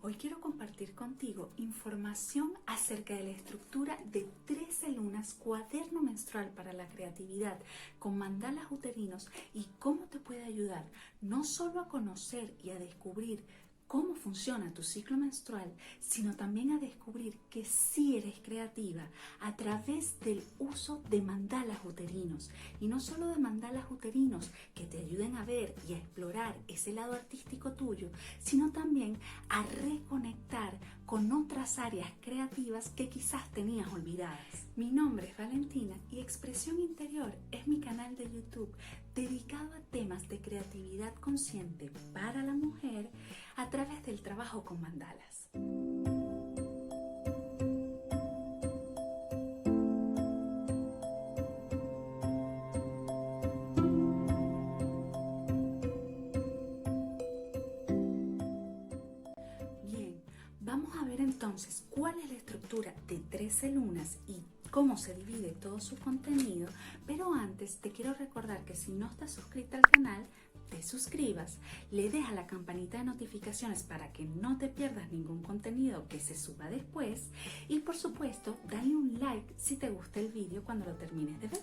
Hoy quiero compartir contigo información acerca de la estructura de 13 lunas, cuaderno menstrual para la creatividad con mandalas uterinos y cómo te puede ayudar no solo a conocer y a descubrir cómo funciona tu ciclo menstrual, sino también a descubrir que sí eres creativa a través del uso de mandalas uterinos. Y no solo de mandalas uterinos que te ayuden a ver y a explorar ese lado artístico tuyo, sino también a reconectar con otras áreas creativas que quizás tenías olvidadas. Mi nombre es Valentina y Expresión Interior es mi canal de YouTube dedicado a temas de creatividad consciente para la mujer a través del trabajo con mandalas. Bien, vamos a ver entonces cuál es la estructura de 13 lunas y cómo se divide todo su contenido, pero antes te quiero recordar que si no estás suscrita al canal, te suscribas, le des a la campanita de notificaciones para que no te pierdas ningún contenido que se suba después y por supuesto dale un like si te gusta el vídeo cuando lo termines de ver.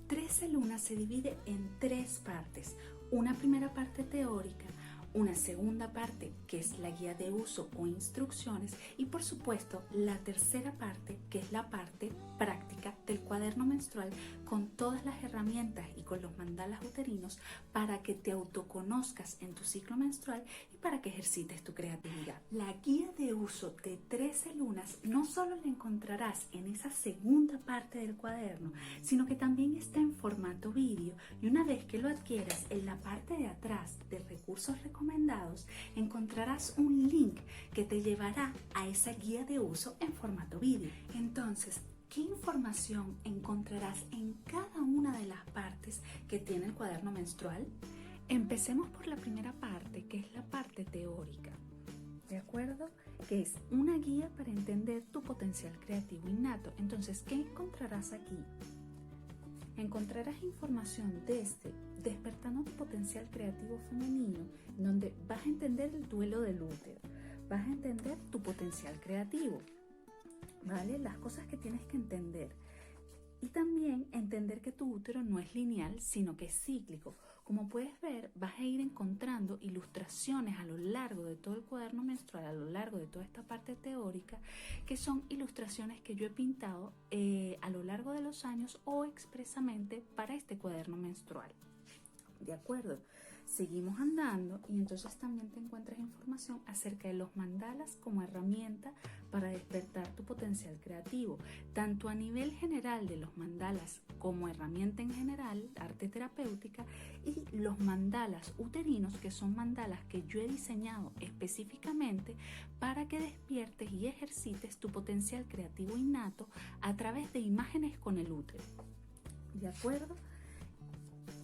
13 lunas se divide en 3 partes, una primera parte teórica, una segunda parte que es la guía de uso o instrucciones y por supuesto la tercera parte que es la parte práctica del cuaderno menstrual con todas las herramientas y con los mandalas uterinos para que te autoconozcas en tu ciclo menstrual y para que ejercites tu creatividad. La guía de uso de 13 lunas no solo la encontrarás en esa segunda parte del cuaderno, sino que también está en formato vídeo y una vez que lo adquieras en la parte de atrás de recursos recomendados encontrarás un link que te llevará a esa guía de uso en formato vídeo. Entonces, ¿qué información encontrarás en cada una de las partes que tiene el cuaderno menstrual? Empecemos por la primera parte, que es la parte teórica, ¿de acuerdo? Que es una guía para entender tu potencial creativo innato. Entonces, ¿qué encontrarás aquí? Encontrarás información desde despertando tu potencial creativo femenino, donde vas a entender el duelo del útero, vas a entender tu potencial creativo, ¿vale? Las cosas que tienes que entender. Y también entender que tu útero no es lineal, sino que es cíclico. Como puedes ver, vas a ir encontrando ilustraciones a lo largo de todo el cuaderno menstrual, a lo largo de toda esta parte teórica, que son ilustraciones que yo he pintado a lo largo de los años o expresamente para este cuaderno menstrual. ¿De acuerdo? Seguimos andando y entonces también te encuentras información acerca de los mandalas como herramienta para despertar tu potencial creativo, tanto a nivel general de los mandalas como herramienta en general, arte terapéutica, y los mandalas uterinos, que son mandalas que yo he diseñado específicamente para que despiertes y ejercites tu potencial creativo innato a través de imágenes con el útero. ¿De acuerdo?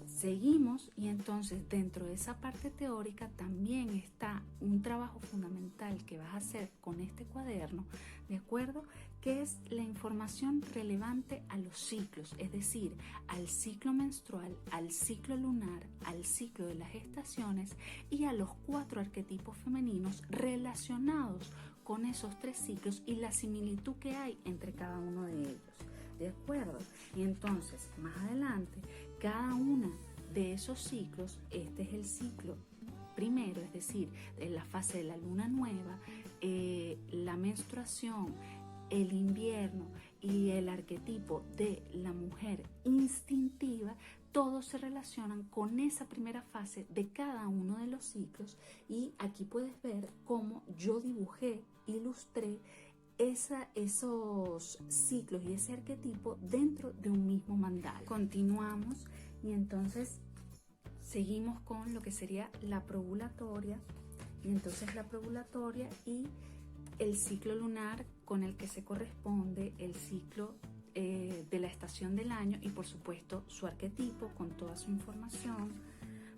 Seguimos y entonces dentro de esa parte teórica también está un trabajo fundamental que vas a hacer con este cuaderno, ¿de acuerdo? Que es la información relevante a los ciclos, es decir, al ciclo menstrual, al ciclo lunar, al ciclo de las estaciones y a los 4 arquetipos femeninos relacionados con esos 3 ciclos y la similitud que hay entre cada uno de ellos. ¿De acuerdo? Y entonces, más adelante, cada una de esos ciclos, este es el ciclo primero, es decir, la fase de la luna nueva, la menstruación, el invierno y el arquetipo de la mujer instintiva, todos se relacionan con esa primera fase de cada uno de los ciclos y aquí puedes ver cómo yo dibujé, ilustré esos ciclos y ese arquetipo dentro de un mismo mandala. Continuamos y entonces seguimos con lo que sería la probulatoria y entonces la probulatoria y el ciclo lunar con el que se corresponde el ciclo de la estación del año y por supuesto su arquetipo con toda su información.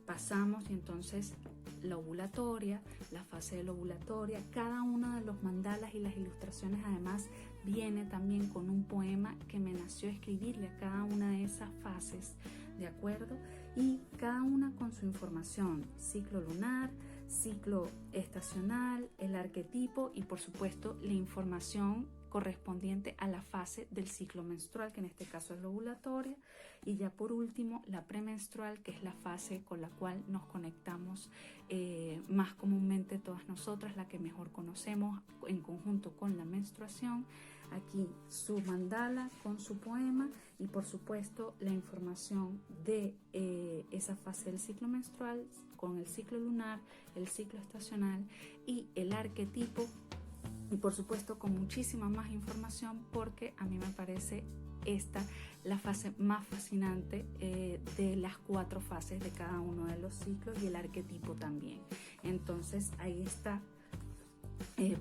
Pasamos y entonces la ovulatoria, la fase de la ovulatoria, cada uno de los mandalas y las ilustraciones además viene también con un poema que me nació escribirle a cada una de esas fases, ¿de acuerdo? Y cada una con su información, ciclo lunar, ciclo estacional, el arquetipo y por supuesto la información correspondiente a la fase del ciclo menstrual, que en este caso es la ovulatoria, y ya por último la premenstrual, que es la fase con la cual nos conectamos más comúnmente todas nosotras, la que mejor conocemos en conjunto con la menstruación. Aquí su mandala con su poema y por supuesto la información de esa fase del ciclo menstrual con el ciclo lunar, el ciclo estacional y el arquetipo, y por supuesto con muchísima más información, porque a mí me parece esta la fase más fascinante de las 4 fases de cada uno de los ciclos, y el arquetipo también. Entonces ahí está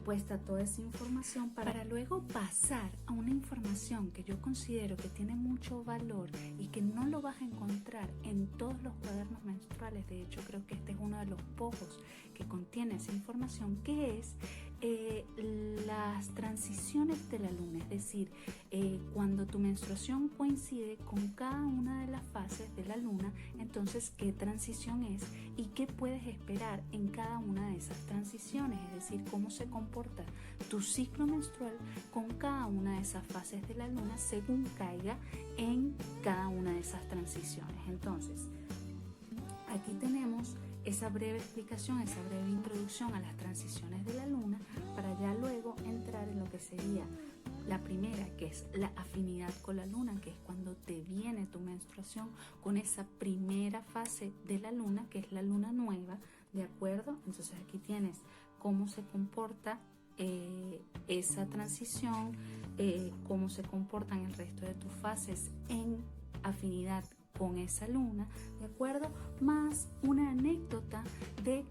puesta toda esa información para luego pasar a una información que yo considero que tiene mucho valor y que no lo vas a encontrar en todos los cuadernos menstruales. De hecho, creo que este es uno de los pocos que contiene esa información, que es las transiciones de la luna, es decir, cuando tu menstruación coincide con cada una de las fases de la luna, entonces qué transición es y qué puedes esperar en cada una de esas transiciones, es decir, cómo se comporta tu ciclo menstrual con cada una de esas fases de la luna según caiga en cada una de esas transiciones. Entonces, aquí tenemos esa breve explicación, esa breve introducción a las transiciones de la luna, para ya luego entrar en lo que sería la primera, que es la afinidad con la luna, que es cuando te viene tu menstruación con esa primera fase de la luna, que es la luna nueva, ¿de acuerdo? Entonces aquí tienes cómo se comporta esa transición, cómo se comportan el resto de tus fases en afinidad con esa luna, ¿de acuerdo? Más una anécdota de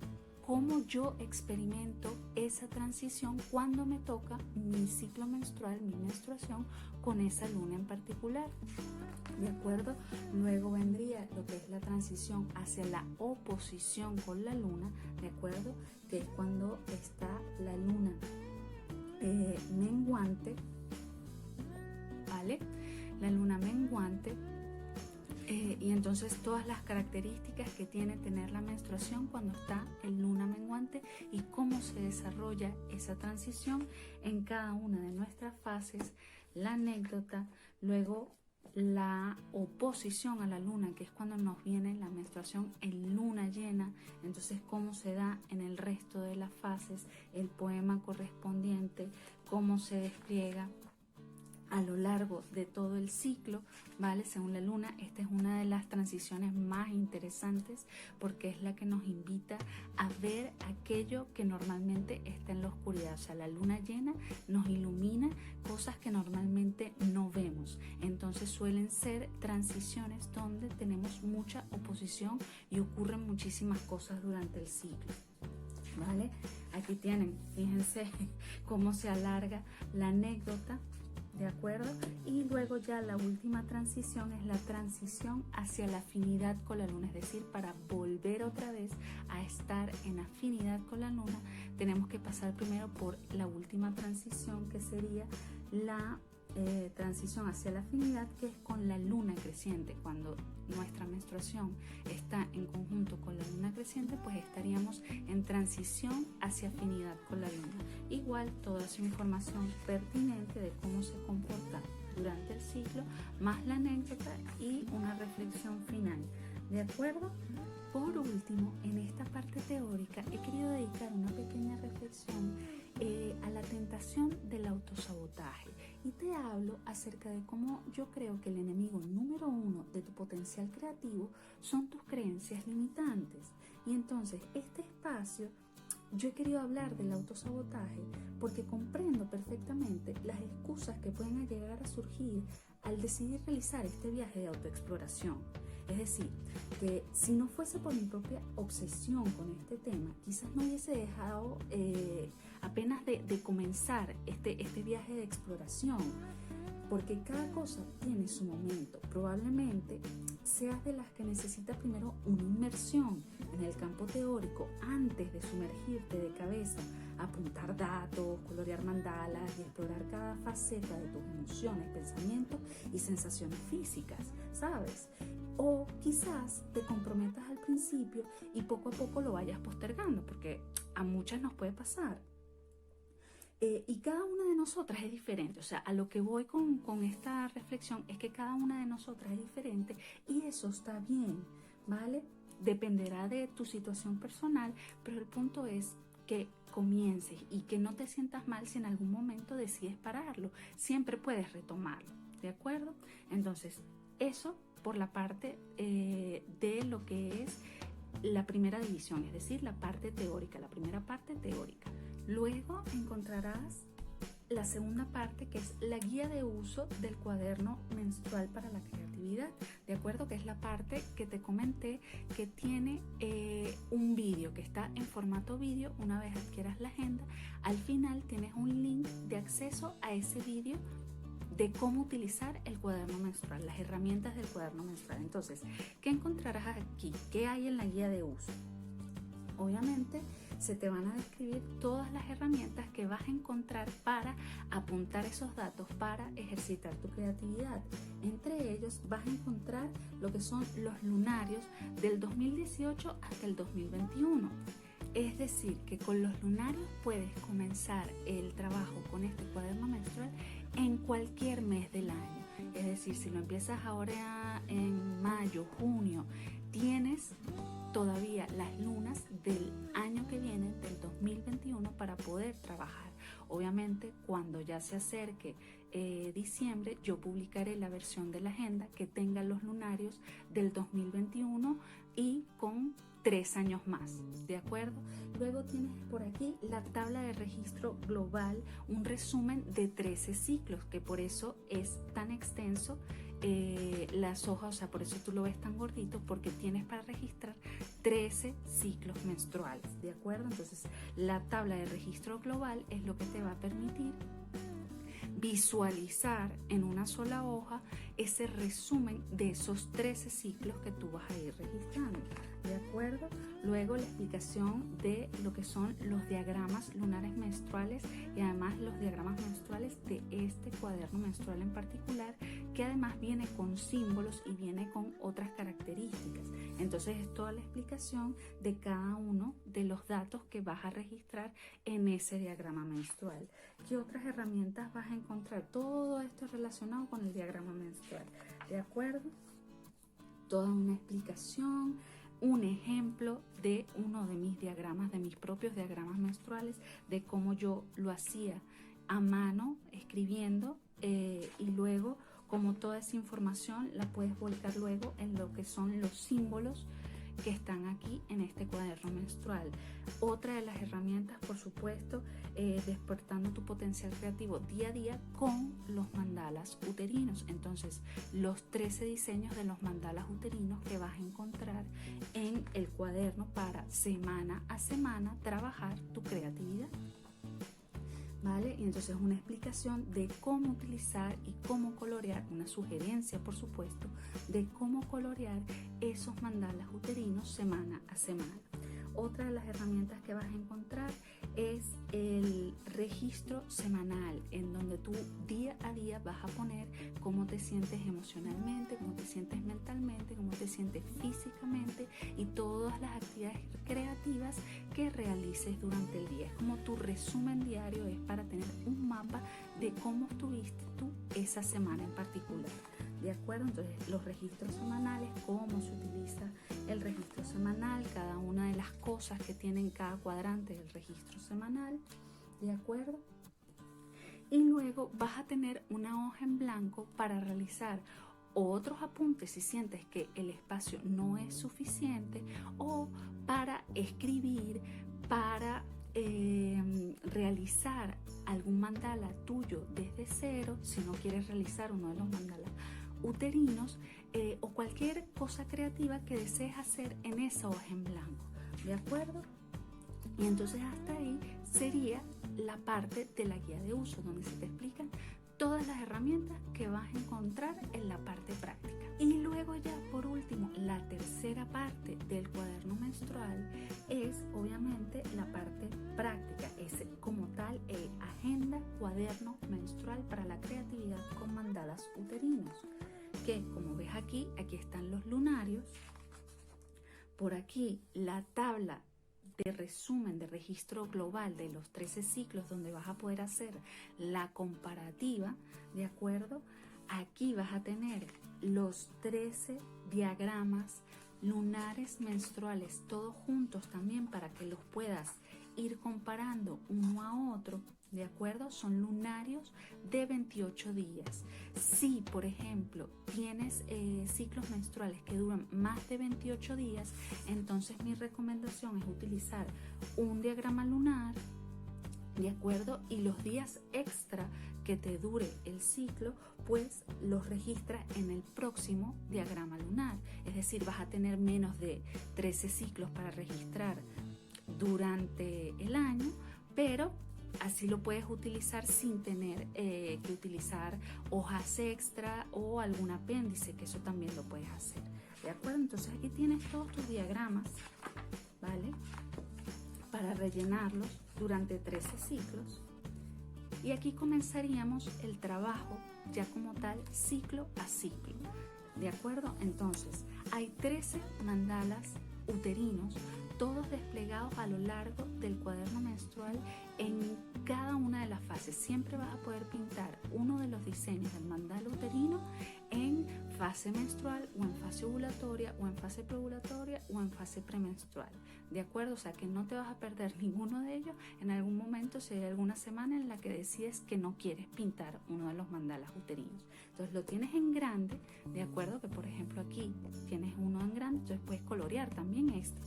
cómo yo experimento esa transición cuando me toca mi ciclo menstrual, mi menstruación con esa luna en particular, ¿de acuerdo? Luego vendría lo que es la transición hacia la oposición con la luna, ¿de acuerdo? Que es cuando está la luna menguante, ¿vale? La luna menguante. Y entonces todas las características que tiene tener la menstruación cuando está en luna menguante y cómo se desarrolla esa transición en cada una de nuestras fases, la anécdota, luego la oposición a la luna, que es cuando nos viene la menstruación en luna llena, entonces cómo se da en el resto de las fases, el poema correspondiente, cómo se despliega a lo largo de todo el ciclo, ¿vale? Según la luna, esta es una de las transiciones más interesantes porque es la que nos invita a ver aquello que normalmente está en la oscuridad. O sea, la luna llena nos ilumina cosas que normalmente no vemos. Entonces suelen ser transiciones donde tenemos mucha oposición y ocurren muchísimas cosas durante el ciclo, ¿vale? Aquí tienen, fíjense cómo se alarga la anécdota, ¿de acuerdo? Y luego ya la última transición es la transición hacia la afinidad con la luna, es decir, para volver otra vez a estar en afinidad con la luna, tenemos que pasar primero por la última transición, que sería la transición hacia la afinidad, que es con la luna creciente. Cuando nuestra menstruación está en conjunto con la luna creciente, pues estaríamos en transición hacia afinidad con la luna. Igual toda su información pertinente de cómo se comporta durante el ciclo, más la anécdota y una reflexión final, ¿de acuerdo? Por último, en esta parte teórica he querido dedicar una pequeña reflexión a la tentación del autosabotaje, y te hablo acerca de cómo yo creo que el enemigo número 1 de tu potencial creativo son tus creencias limitantes. Y entonces este espacio yo he querido hablar del autosabotaje porque comprendo perfectamente las excusas que pueden llegar a surgir al decidir realizar este viaje de autoexploración. Es decir, que si no fuese por mi propia obsesión con este tema, quizás no hubiese dejado apenas de comenzar este viaje de exploración, porque cada cosa tiene su momento. Probablemente seas de las que necesitas primero una inmersión en el campo teórico antes de sumergirte de cabeza, apuntar datos, colorear mandalas y explorar cada faceta de tus emociones, pensamientos y sensaciones físicas, ¿sabes? O quizás te comprometas al principio y poco a poco lo vayas postergando, porque a muchas nos puede pasar. Y cada una de nosotras es diferente, o sea, a lo que voy con esta reflexión es que cada una de nosotras es diferente y eso está bien, ¿vale? Dependerá de tu situación personal, pero el punto es que comiences y que no te sientas mal si en algún momento decides pararlo, siempre puedes retomarlo, ¿de acuerdo? Entonces, eso por la parte de lo que es la primera división, es decir, la parte teórica, la primera parte teórica. Luego encontrarás la segunda parte, que es la guía de uso del cuaderno menstrual para la creatividad, ¿de acuerdo? Que es la parte que te comenté que tiene un vídeo, que está en formato vídeo. Una vez adquieras la agenda, al final tienes un link de acceso a ese vídeo de cómo utilizar el cuaderno menstrual, las herramientas del cuaderno menstrual. Entonces, ¿qué encontrarás aquí? ¿Qué hay en la guía de uso? Obviamente se te van a describir todas las herramientas que vas a encontrar para apuntar esos datos, para ejercitar tu creatividad. Entre ellos vas a encontrar lo que son los lunarios del 2018 hasta el 2021. Es decir, que con los lunarios puedes comenzar el trabajo con este cuaderno menstrual en cualquier mes del año. Es decir, si lo empiezas ahora en mayo, junio, tienes todavía las lunas del año que viene, del 2021, para poder trabajar. Obviamente, cuando ya se acerque diciembre, yo publicaré la versión de la agenda que tenga los lunarios del 2021 y con 3 años más, ¿de acuerdo? Luego tienes por aquí la tabla de registro global, un resumen de 13 ciclos, que por eso es tan extenso las hojas, o sea, por eso tú lo ves tan gordito, porque tienes para registrar 13 ciclos menstruales, ¿de acuerdo? Entonces, la tabla de registro global es lo que te va a permitir visualizar en una sola hoja ese resumen de esos 13 ciclos que tú vas a ir registrando, ¿de acuerdo? Luego la explicación de lo que son los diagramas lunares menstruales y además los diagramas menstruales de este cuaderno menstrual en particular, que además viene con símbolos y viene con otras características. Entonces es toda la explicación de cada uno de los datos que vas a registrar en ese diagrama menstrual. ¿Qué otras herramientas vas a encontrar? Todo esto relacionado con el diagrama menstrual, ¿de acuerdo? Toda una explicación, un ejemplo de uno de mis diagramas, de mis propios diagramas menstruales, de cómo yo lo hacía a mano, escribiendo, y luego como toda esa información la puedes volcar luego en lo que son los símbolos que están aquí en este cuaderno menstrual. Otra de las herramientas, por supuesto, despertando tu potencial creativo día a día con los mandalas uterinos. Entonces, los 13 diseños de los mandalas uterinos que vas a encontrar en el cuaderno para semana a semana trabajar tu creatividad, ¿vale? Y entonces una explicación de cómo utilizar y cómo colorear, una sugerencia por supuesto de cómo colorear esos mandalas uterinos semana a semana. Otra de las herramientas que vas a encontrar es el registro semanal, en donde tú día a día vas a poner cómo te sientes emocionalmente, cómo te sientes mentalmente, cómo te sientes físicamente y todas las actividades creativas que realices durante el día. Es como tu resumen diario, es para tener un mapa de cómo estuviste tú esa semana en particular, ¿de acuerdo? Entonces, los registros semanales, cómo se utiliza el registro semanal, cada una de las cosas que tiene en cada cuadrante del registro semanal, ¿de acuerdo? Y luego vas a tener una hoja en blanco para realizar otros apuntes si sientes que el espacio no es suficiente, o para escribir, para realizar algún mandala tuyo desde cero, si no quieres realizar uno de los mandalas uterinos, o cualquier cosa creativa que desees hacer en esa hoja en blanco, ¿de acuerdo? Y entonces hasta ahí sería la parte de la guía de uso, donde se te explican todas las herramientas que vas a encontrar en la parte práctica. Y luego ya por último, la tercera parte del cuaderno menstrual es obviamente la parte práctica, es como tal el agenda cuaderno menstrual para la creatividad con mandalas uterinos, que como ves aquí están los lunarios por aquí la tabla de resumen, de registro global de los 13 ciclos, donde vas a poder hacer la comparativa, ¿de acuerdo? Aquí vas a tener los 13 diagramas lunares menstruales, todos juntos también, para que los puedas ir comparando uno a otro, ¿de acuerdo? Son lunarios de 28 días. Si, por ejemplo, tienes ciclos menstruales que duran más de 28 días, entonces mi recomendación es utilizar un diagrama lunar, ¿de acuerdo? Y los días extra que te dure el ciclo, pues los registras en el próximo diagrama lunar. Es decir, vas a tener menos de 13 ciclos para registrar durante el año, pero así lo puedes utilizar sin tener que utilizar hojas extra o algún apéndice, que eso también lo puedes hacer, ¿de acuerdo? Entonces aquí tienes todos tus diagramas, ¿vale? Para rellenarlos durante 13 ciclos. Y aquí comenzaríamos el trabajo ya como tal, ciclo a ciclo, ¿de acuerdo? Entonces, hay 13 mandalas uterinos, todos desplegados a lo largo del cuaderno menstrual en cada una de las fases. Siempre vas a poder pintar uno de los diseños del mandala uterino en fase menstrual o en fase ovulatoria o en fase preovulatoria o en fase premenstrual, ¿de acuerdo? O sea que no te vas a perder ninguno de ellos en algún momento, si hay alguna semana en la que decides que no quieres pintar uno de los mandalas uterinos. Entonces lo tienes en grande, ¿de acuerdo? Que por ejemplo aquí tienes uno en grande, entonces puedes colorear también este.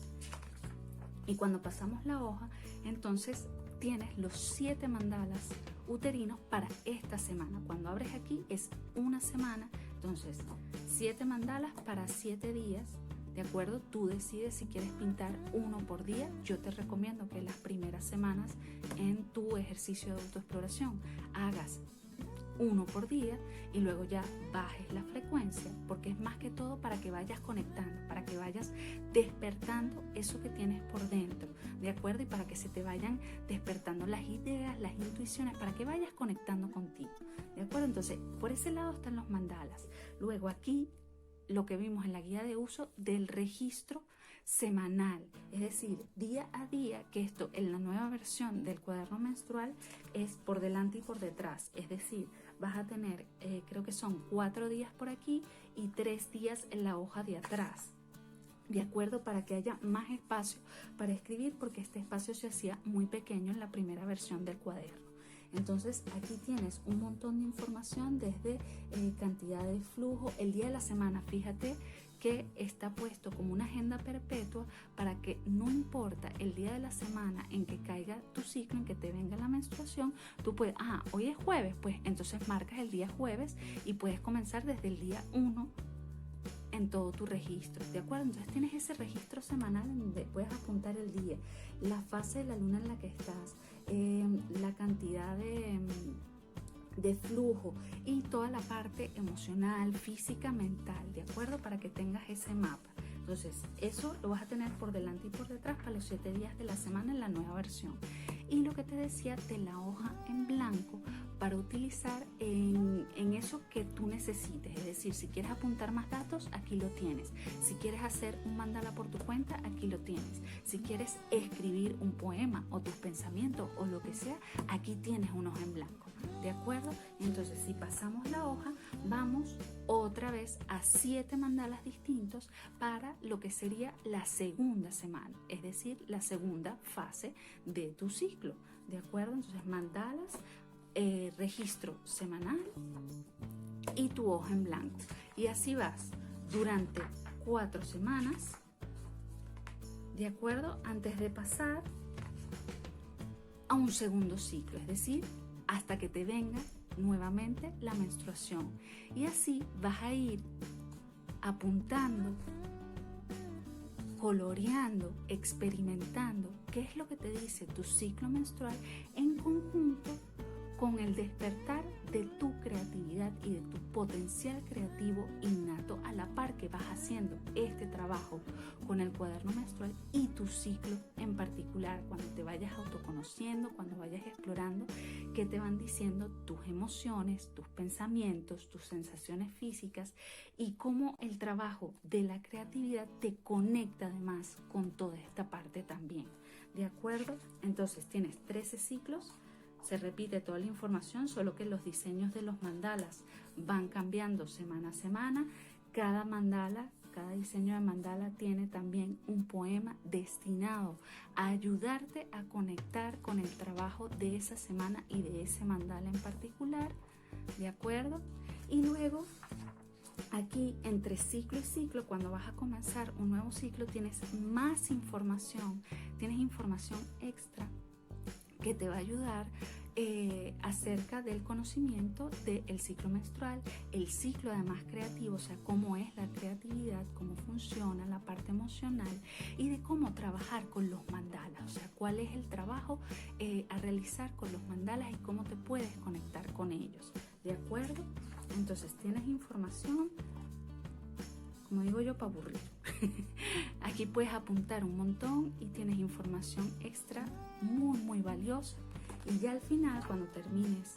Y cuando pasamos la hoja, entonces tienes los 7 mandalas uterinos para esta semana. Cuando abres aquí es una semana, entonces 7 mandalas para 7 días, ¿de acuerdo? Tú decides si quieres pintar uno por día. Yo te recomiendo que las primeras semanas en tu ejercicio de autoexploración hagas uno por día y luego ya bajes la frecuencia, porque es más que todo para que vayas conectando, para que vayas despertando eso que tienes por dentro, ¿de acuerdo? Y para que se te vayan despertando las ideas, las intuiciones, para que vayas conectando contigo, ¿de acuerdo? Entonces, por ese lado están los mandalas. Luego aquí lo que vimos en la guía de uso del registro semanal, es decir, día a día, que esto en la nueva versión del cuaderno menstrual es por delante y por detrás, es decir, vas a tener, creo que son 4 días por aquí y 3 días en la hoja de atrás, ¿de acuerdo? Para que haya más espacio para escribir, porque este espacio se hacía muy pequeño en la primera versión del cuaderno. Entonces aquí tienes un montón de información, desde cantidad de flujo, el día de la semana. Fíjate que está puesto como una agenda perpetua para que no importa el día de la semana en que caiga tu ciclo, en que te venga la menstruación, tú puedes, hoy es jueves, pues entonces marcas el día jueves y puedes comenzar desde el día 1 en todo tu registro, ¿de acuerdo? Entonces tienes ese registro semanal en donde puedes apuntar el día, la fase de la luna en la que estás, la cantidad de flujo y toda la parte emocional, física, mental, ¿de acuerdo? Para que tengas ese mapa. Entonces eso lo vas a tener por delante y por detrás para los 7 días de la semana en la nueva versión. Y lo que te decía de la hoja en blanco para utilizar en eso que tú necesites. Es decir, si quieres apuntar más datos, aquí lo tienes. Si quieres hacer un mandala por tu cuenta, aquí lo tienes. Si quieres escribir un poema o tus pensamientos o lo que sea, aquí tienes una hoja en blanco, ¿de acuerdo? Entonces, si pasamos la hoja, vamos otra vez a 7 mandalas distintos para lo que sería la segunda semana, es decir, la segunda fase de tu ciclo, ¿de acuerdo? Entonces, mandalas, registro semanal y tu hoja en blanco. Y así vas durante 4 semanas, ¿de acuerdo? Antes de pasar a un segundo ciclo, es decir, hasta que te venga nuevamente la menstruación. Y así vas a ir apuntando, coloreando, experimentando qué es lo que te dice tu ciclo menstrual en conjunto con el despertar de tu creatividad y de tu potencial creativo innato, a la par que vas haciendo este trabajo con el cuaderno menstrual y tu ciclo en particular, cuando te vayas autoconociendo, cuando vayas explorando qué te van diciendo tus emociones, tus pensamientos, tus sensaciones físicas, y cómo el trabajo de la creatividad te conecta además con toda esta parte también. ¿De acuerdo? Entonces tienes 13 ciclos. Se repite toda la información, solo que los diseños de los mandalas van cambiando semana a semana. Cada mandala, cada diseño de mandala tiene también un poema destinado a ayudarte a conectar con el trabajo de esa semana y de ese mandala en particular. ¿De acuerdo? Y luego, aquí entre ciclo y ciclo, cuando vas a comenzar un nuevo ciclo, tienes más información, tienes información extra que te va a ayudar acerca del conocimiento del ciclo menstrual, el ciclo además creativo, o sea, cómo es la creatividad, cómo funciona la parte emocional, y de cómo trabajar con los mandalas, o sea, cuál es el trabajo a realizar con los mandalas y cómo te puedes conectar con ellos. ¿De acuerdo? Entonces tienes información, como digo yo, para aburrir. Aquí puedes apuntar un montón y tienes información extra muy valiosa. Y ya al final, cuando termines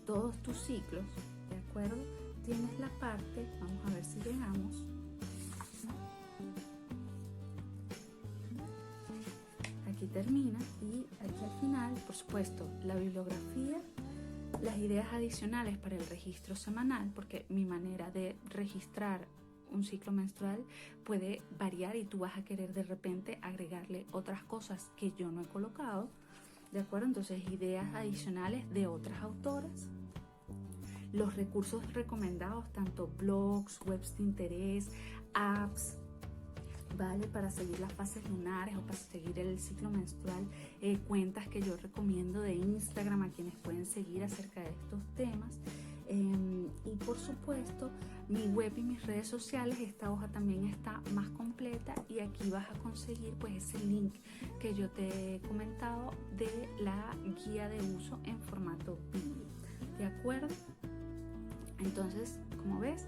todos tus ciclos, ¿de acuerdo? Tienes la parte, vamos a ver si llegamos. Aquí termina y aquí al final, por supuesto, la bibliografía, las ideas adicionales para el registro semanal, porque mi manera de registrar un ciclo menstrual puede variar y tú vas a querer de repente agregarle otras cosas que yo no he colocado. ¿De acuerdo? Entonces, ideas adicionales de otras autoras, los recursos recomendados, tanto blogs, webs de interés, apps, ¿vale? Para seguir las fases lunares o para seguir el ciclo menstrual, cuentas que yo recomiendo de Instagram a quienes pueden seguir acerca de estos temas. Y por supuesto mi web y mis redes sociales. Esta hoja también está más completa y aquí vas a conseguir pues ese link que yo te he comentado de la guía de uso en formato vídeo. ¿De acuerdo? Entonces, como ves,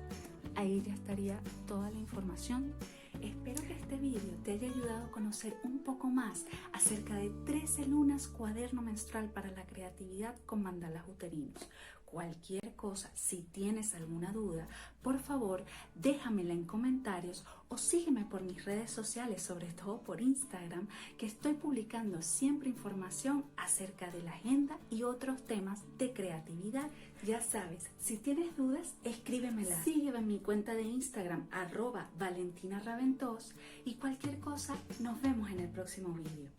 ahí ya estaría toda la información. Espero que este vídeo te haya ayudado a conocer un poco más acerca de 13 lunas cuaderno menstrual para la creatividad con mandalas uterinos. Cualquier cosa, si tienes alguna duda, por favor déjamela en comentarios o sígueme por mis redes sociales, sobre todo por Instagram, que estoy publicando siempre información acerca de la agenda y otros temas de creatividad. Ya sabes, si tienes dudas, escríbemela. Sígueme en mi cuenta de Instagram, @ValentinaRaventos, y cualquier cosa, nos vemos en el próximo vídeo.